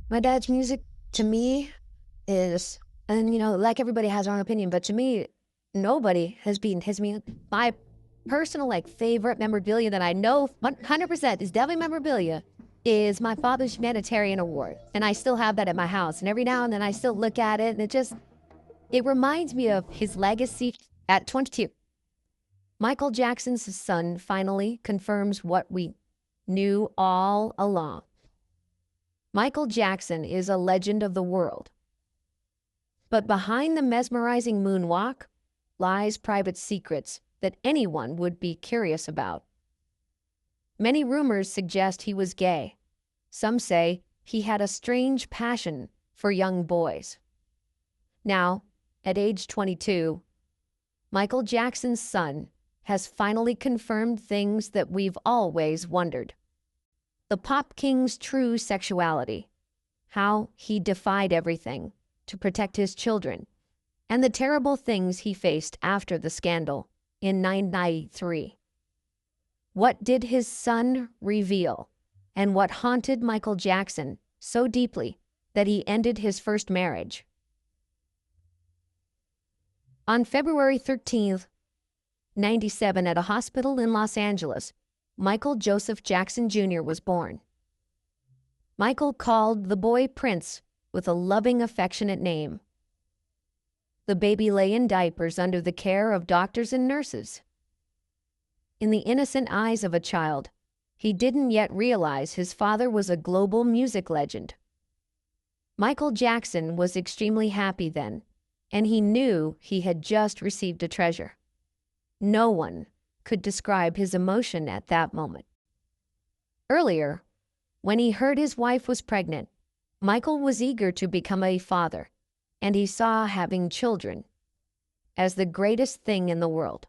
My dad's music to me is, and like everybody has their own opinion, but to me, nobody has beaten his music. My personal favorite memorabilia that I know 100% is definitely memorabilia is my father's humanitarian award, and I still have that at my house. And every now and then I still look at it, and it reminds me of his legacy at 22. Michael Jackson's son finally confirms what we knew all along. Michael Jackson is a legend of the world. But behind the mesmerizing moonwalk lies private secrets that anyone would be curious about. Many rumors suggest he was gay. Some say he had a strange passion for young boys. Now, at age 22, Michael Jackson's son has finally confirmed things that we've always wondered. The pop king's true sexuality, how he defied everything to protect his children, and the terrible things he faced after the scandal in 1993. What did his son reveal, and what haunted Michael Jackson so deeply that he ended his first marriage? On February 13th, 97, at a hospital in Los Angeles, Michael Joseph Jackson Jr. was born. Michael called the boy Prince with a loving, affectionate name. The baby lay in diapers under the care of doctors and nurses. In the innocent eyes of a child, he didn't yet realize his father was a global music legend. Michael Jackson was extremely happy then, and he knew he had just received a treasure. No one could describe his emotion at that moment. Earlier, when he heard his wife was pregnant, Michael was eager to become a father, and he saw having children as the greatest thing in the world.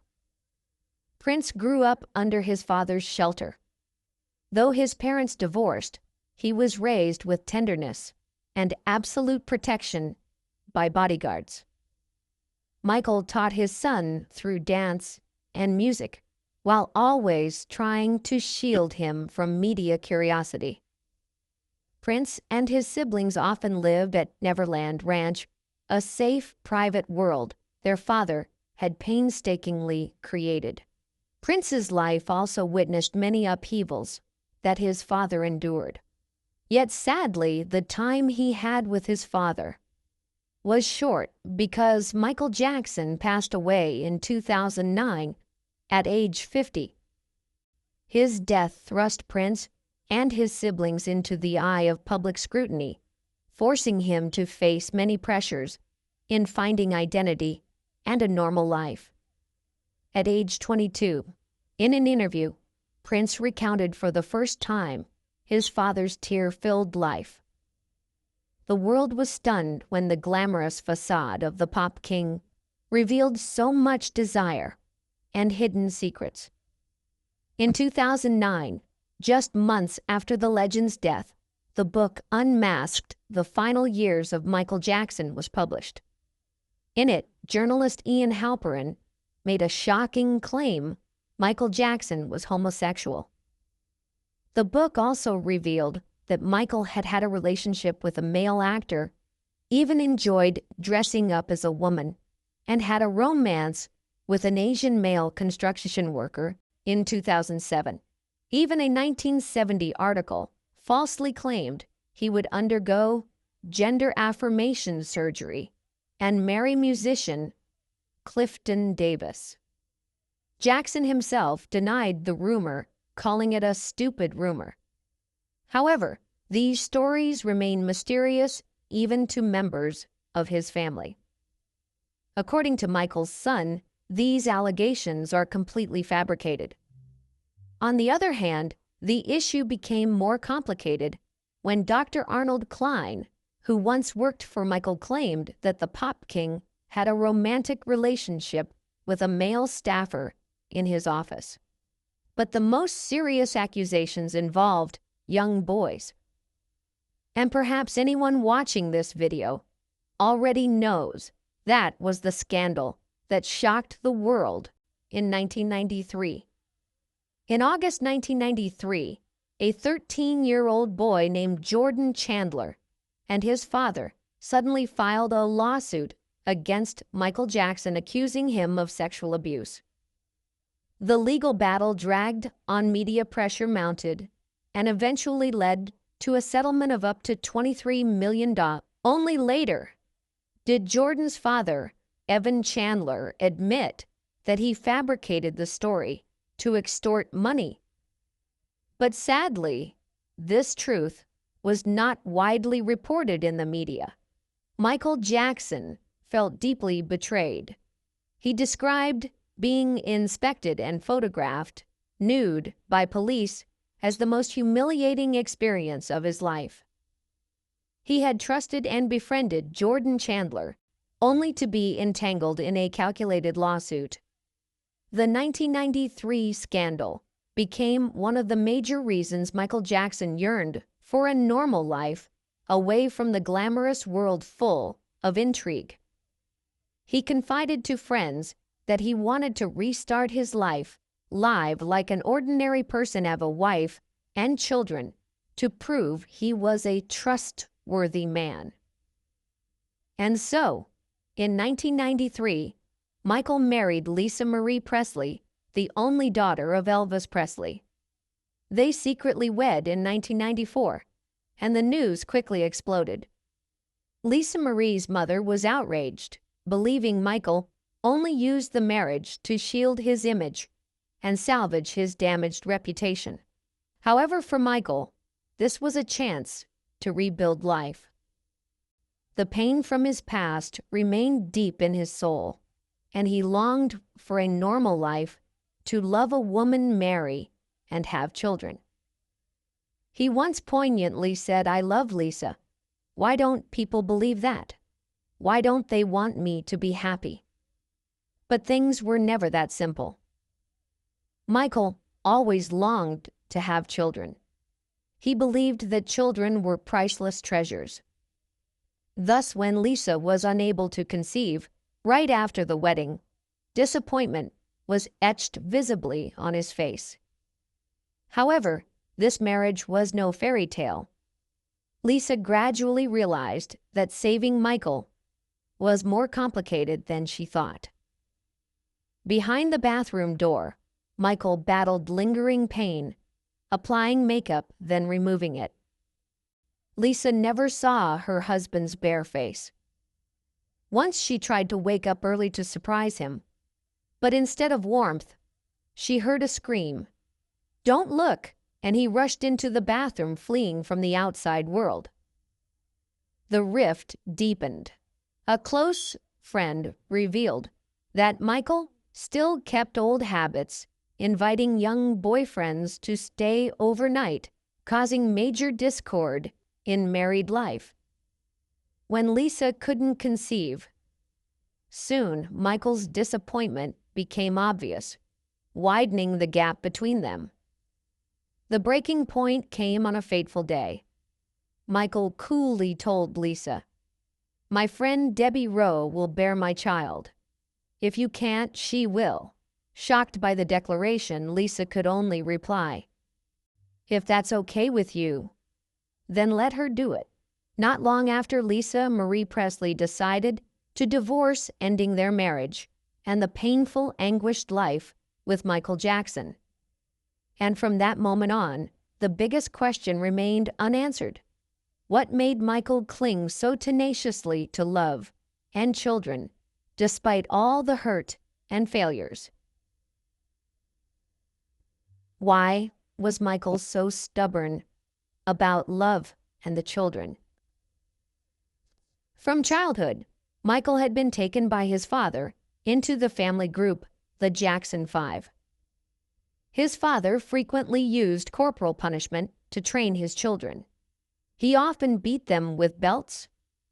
Prince grew up under his father's shelter. Though his parents divorced, he was raised with tenderness and absolute protection by bodyguards. Michael taught his son through dance and music, while always trying to shield him from media curiosity. Prince and his siblings often lived at Neverland Ranch, a safe, private world their father had painstakingly created. Prince's life also witnessed many upheavals that his father endured. Yet sadly, the time he had with his father was short because Michael Jackson passed away in 2009 at age 50. His death thrust Prince and his siblings into the eye of public scrutiny, forcing him to face many pressures in finding identity and a normal life. At age 22, in an interview, Prince recounted for the first time his father's tear-filled life. The world was stunned when the glamorous facade of the pop king revealed so much desire and hidden secrets. In 2009, just months after the legend's death, the book Unmasked: The Final Years of Michael Jackson was published. In it, journalist Ian Halperin made a shocking claim: Michael Jackson was homosexual. The book also revealed that Michael had had a relationship with a male actor, even enjoyed dressing up as a woman, and had a romance with an Asian male construction worker in 2007. Even a 1970 article falsely claimed he would undergo gender affirmation surgery and marry musician Clifton Davis. Jackson himself denied the rumor, calling it a stupid rumor. However, these stories remain mysterious even to members of his family. According to Michael's son, these allegations are completely fabricated. On the other hand, the issue became more complicated when Dr. Arnold Klein, who once worked for Michael, claimed that the pop king had a romantic relationship with a male staffer in his office. But the most serious accusations involved young boys. And perhaps anyone watching this video already knows that was the scandal that shocked the world in 1993. In August 1993, a 13-year-old boy named Jordan Chandler and his father suddenly filed a lawsuit against Michael Jackson accusing him of sexual abuse. The legal battle dragged on, media pressure mounted, and eventually led to a settlement of up to $23 million. Only later did Jordan's father, Evan Chandler, admit that he fabricated the story to extort money. But sadly, this truth was not widely reported in the media. Michael Jackson felt deeply betrayed. He described being inspected and photographed nude by police as the most humiliating experience of his life. He had trusted and befriended Jordan Chandler, only to be entangled in a calculated lawsuit. The 1993 scandal became one of the major reasons Michael Jackson yearned for a normal life away from the glamorous world full of intrigue. He confided to friends that he wanted to restart his life live like an ordinary person, have a wife and children, to prove he was a trustworthy man. And so, in 1993, Michael married Lisa Marie Presley, the only daughter of Elvis Presley. They secretly wed in 1994, and the news quickly exploded. Lisa Marie's mother was outraged, believing Michael only used the marriage to shield his image and salvage his damaged reputation. However, for Michael, this was a chance to rebuild life. The pain from his past remained deep in his soul, and he longed for a normal life, to love a woman, marry, and have children. He once poignantly said, "I love Lisa. Why don't people believe that? Why don't they want me to be happy?" But things were never that simple. Michael always longed to have children. He believed that children were priceless treasures. Thus, when Lisa was unable to conceive right after the wedding, disappointment was etched visibly on his face. However, this marriage was no fairy tale. Lisa gradually realized that saving Michael was more complicated than she thought. Behind the bathroom door, Michael battled lingering pain, applying makeup, then removing it. Lisa never saw her husband's bare face. Once she tried to wake up early to surprise him, but instead of warmth, she heard a scream, "Don't look!" and he rushed into the bathroom, fleeing from the outside world. The rift deepened. A close friend revealed that Michael still kept old habits, inviting young boyfriends to stay overnight, causing major discord in married life. When Lisa couldn't conceive, soon Michael's disappointment became obvious, widening the gap between them. The breaking point came on a fateful day. Michael coolly told Lisa, "My friend Debbie Rowe will bear my child. If you can't, she will." Shocked by the declaration, Lisa could only reply, "If that's okay with you, then let her do it." Not long after, Lisa Marie Presley decided to divorce, ending their marriage and the painful, anguished life with Michael Jackson. And from that moment on, the biggest question remained unanswered. What made Michael cling so tenaciously to love and children, despite all the hurt and failures? Why was Michael so stubborn about love and the children? From childhood, Michael had been taken by his father into the family group, the Jackson Five. His father frequently used corporal punishment to train his children. He often beat them with belts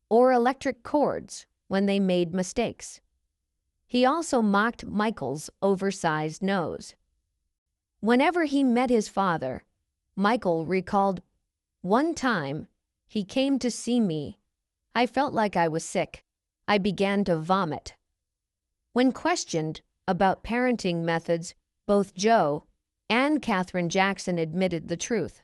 or electric cords when they made mistakes. He also mocked Michael's oversized nose. Whenever he met his father, Michael recalled, "One time, he came to see me. I felt like I was sick. I began to vomit." When questioned about parenting methods, both Joe and Katherine Jackson admitted the truth.